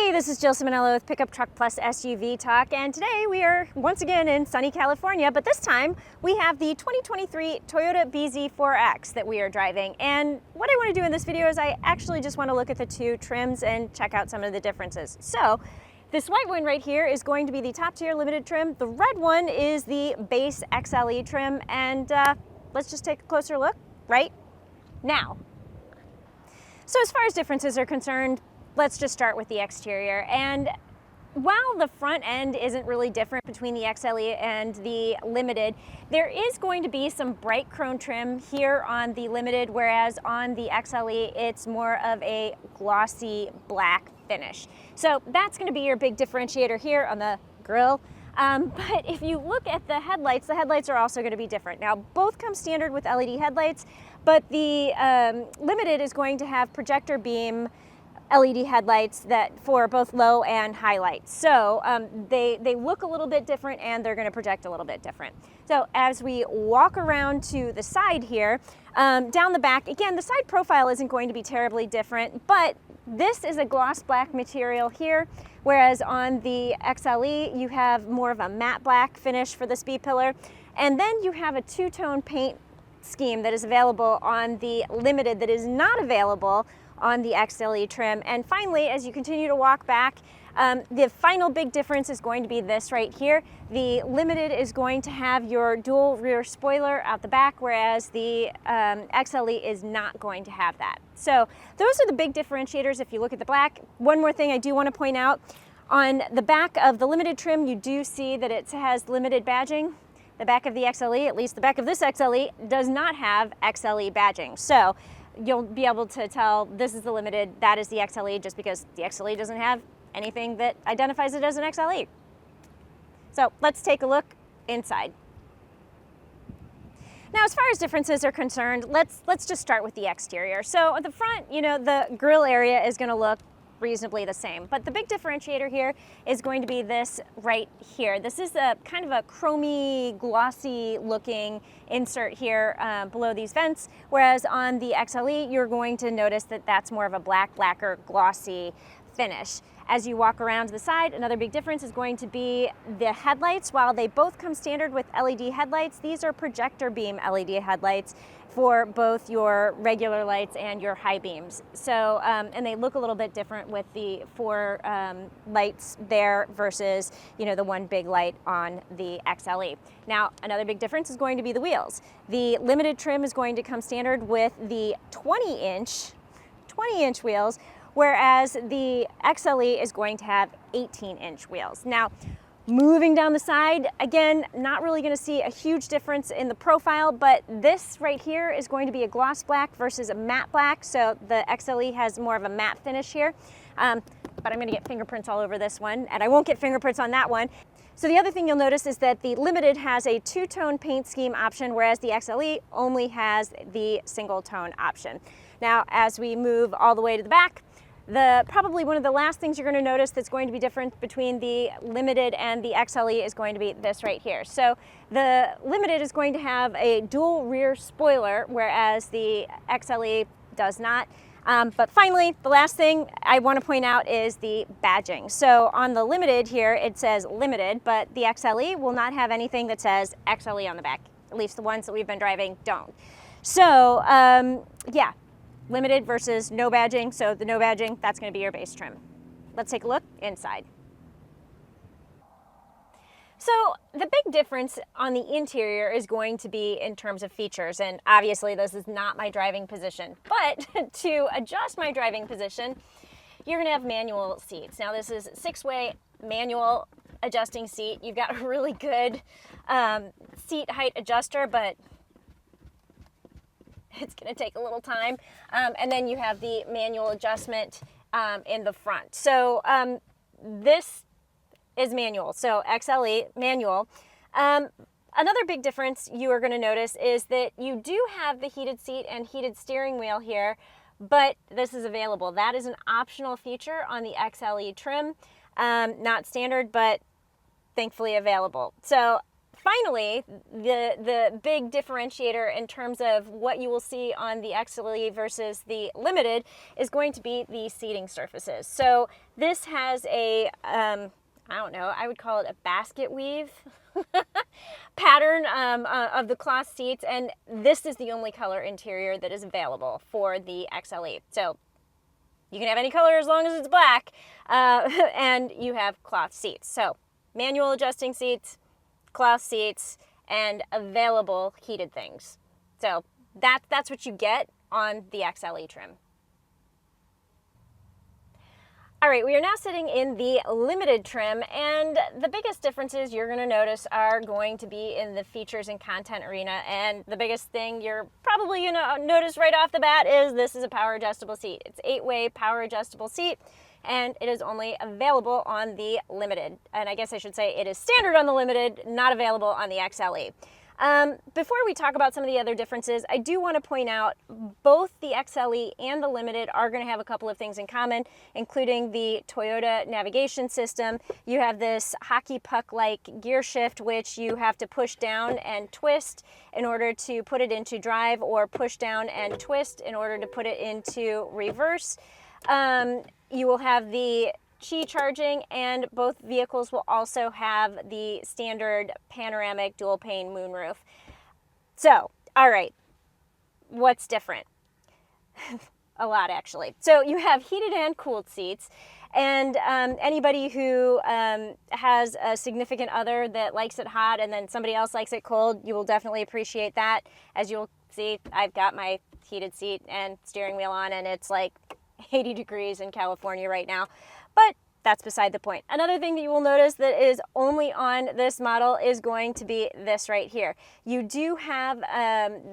Hey, this is Jill Simonello with Pickup Truck Plus SUV Talk, and today we are once again in sunny California, but this time we have the 2023 Toyota bZ4x that we are driving. And what I want to do in this video is I actually just want to look at the two trims and check out some of the differences. So this white one right here is going to be the top tier limited trim. The red one is the base XLE trim, and let's just take a closer look right now. So as far as differences are concerned, let's just start with the exterior. And while the front end isn't really different between the XLE and the Limited, there is going to be some bright chrome trim here on the Limited, whereas on the XLE, it's more of a glossy black finish. So that's gonna be your big differentiator here on the grille. But if you look at the headlights are also gonna be different. Now, both come standard with LED headlights, but the Limited is going to have projector beam LED headlights that for both low and high lights. So they look a little bit different and they're gonna project a little bit different. So as we walk around to the side here, down the back, again, the side profile isn't going to be terribly different, but this is a gloss black material here, whereas on the XLE, you have more of a matte black finish for the speed pillar. And then you have a two-tone paint scheme that is available on the Limited that is not available on the XLE trim. And finally, as you continue to walk back, the final big difference is going to be this right here. The Limited is going to have your dual rear spoiler out the back, whereas the XLE is not going to have that. So those are the big differentiators if you look at the black. One more thing I do want to point out, on the back of the Limited trim, you do see that it has Limited badging. The back of the XLE, at least the back of this XLE, does not have XLE badging. So you'll be able to tell this is the Limited, that is the XLE, just because the XLE doesn't have anything that identifies it as an XLE. So let's take a look inside. Now, as far as differences are concerned, let's just start with the exterior. So at the front, you know, the grille area is going to look reasonably the same, but the big differentiator here is going to be this right here. This is a kind of a chromy, glossy looking insert here below these vents, whereas on the XLE, you're going to notice that that's more of a black, lacquer, glossy finish. As you walk around to the side, another big difference is going to be the headlights. While they both come standard with LED headlights, these are projector beam LED headlights for both your regular lights and your high beams. So, and they look a little bit different with the four lights there versus, you know, the one big light on the XLE. Now, another big difference is going to be the wheels. The Limited trim is going to come standard with the 20-inch wheels, whereas the XLE is going to have 18-inch wheels. Now, moving down the side, again, not really going to see a huge difference in the profile, but this right here is going to be a gloss black versus a matte black, so the XLE has more of a matte finish here. But I'm going to get fingerprints all over this one, and I won't get fingerprints on that one. So the other thing you'll notice is that the Limited has a two-tone paint scheme option, whereas the XLE only has the single-tone option. Now, as we move all the way to the back, probably one of the last things you're going to notice that's going to be different between the Limited and the XLE is going to be this right here. So the Limited is going to have a dual rear spoiler, whereas the XLE does not. But finally, the last thing I want to point out is the badging. So on the Limited here, it says Limited, but the XLE will not have anything that says XLE on the back. At least the ones that we've been driving don't. So yeah. Limited versus no badging. So the no badging, that's going to be your base trim. Let's take a look inside. So the big difference on the interior is going to be in terms of features, and obviously this is not my driving position, but to adjust my driving position, you're going to have manual seats. Now this is 6-way manual adjusting seat. You've got a really good seat height adjuster, but it's going to take a little time. And then you have the manual adjustment in the front. So this is manual, so XLE manual. Another big difference you are going to notice is that you do have the heated seat and heated steering wheel here, but this is available. That is an optional feature on the XLE trim, not standard, but thankfully available. So finally, the big differentiator in terms of what you will see on the XLE versus the Limited is going to be the seating surfaces. So this has a, I don't know, I would call it a basket weave pattern of the cloth seats, and this is the only color interior that is available for the XLE. So you can have any color as long as it's black, and you have cloth seats. So manual adjusting seats, cloth seats, and available heated things. So that's what you get on the XLE trim. All right, we are now sitting in the Limited trim, and the biggest differences you're going to notice are going to be in the features and content arena. And the biggest thing you're probably going to notice right off the bat is this is a power adjustable seat. It's 8-way power adjustable seat, and it is only available on the Limited. And I guess I should say it is standard on the Limited, not available on the XLE. Before we talk about some of the other differences, I do want to point out both the XLE and the Limited are going to have a couple of things in common, including the Toyota navigation system. You have this hockey puck-like gear shift, which you have to push down and twist in order to put it into drive, or push down and twist in order to put it into reverse. You will have the Qi charging, and both vehicles will also have the standard panoramic dual pane moonroof. So, all right, what's different? A lot, actually. So you have heated and cooled seats, and anybody who has a significant other that likes it hot and then somebody else likes it cold, you will definitely appreciate that. As you'll see, I've got my heated seat and steering wheel on, and it's like 80 degrees in California right now. But that's beside the point. Another thing that you will notice that is only on this model is going to be this right here. You do have,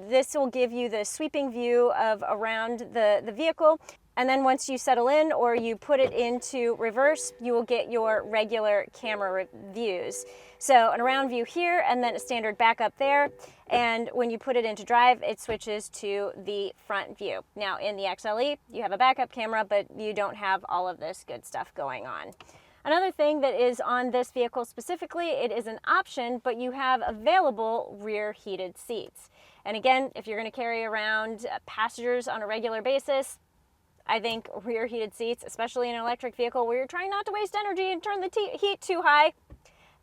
this will give you the sweeping view of around the vehicle. And then once you settle in or you put it into reverse, you will get your regular camera views. So an around view here, and then a standard backup there. And when you put it into drive, it switches to the front view. Now in the XLE, you have a backup camera, but you don't have all of this good stuff going on. Another thing that is on this vehicle specifically, it is an option, but you have available rear heated seats. And again, if you're going to carry around passengers on a regular basis, I think rear heated seats, especially in an electric vehicle where you're trying not to waste energy and turn the heat too high,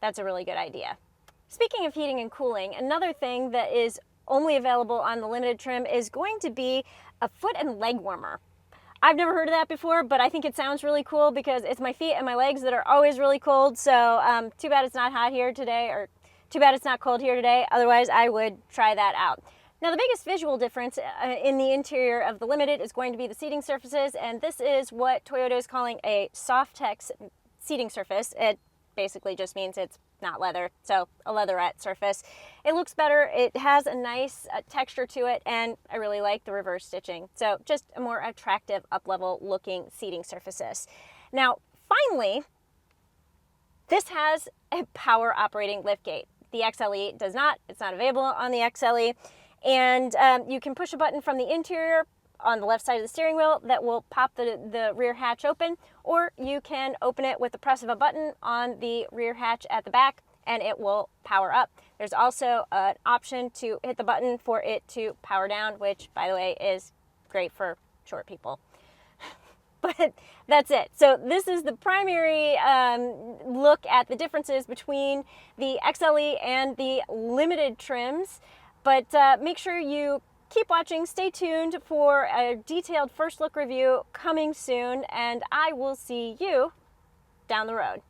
that's a really good idea. Speaking of heating and cooling, another thing that is only available on the Limited trim is going to be a foot and leg warmer. I've never heard of that before, but I think it sounds really cool because it's my feet and my legs that are always really cold. So too bad it's not hot here today, or too bad it's not cold here today. Otherwise, I would try that out. Now, the biggest visual difference in the interior of the Limited is going to be the seating surfaces, and this is what Toyota is calling a Softex seating surface. It basically just means it's not leather, so a leatherette surface. It looks better, it has a nice texture to it, and I really like the reverse stitching. So just a more attractive up-level looking seating surfaces. Now, finally, this has a power operating liftgate. The XLE does not. It's not available on the XLE. And you can push a button from the interior on the left side of the steering wheel that will pop the rear hatch open, or you can open it with the press of a button on the rear hatch at the back and it will power up. There's also an option to hit the button for it to power down, which, by the way, is great for short people. But that's it. So this is the primary look at the differences between the XLE and the Limited trims. But make sure you keep watching, stay tuned for a detailed first look review coming soon, and I will see you down the road.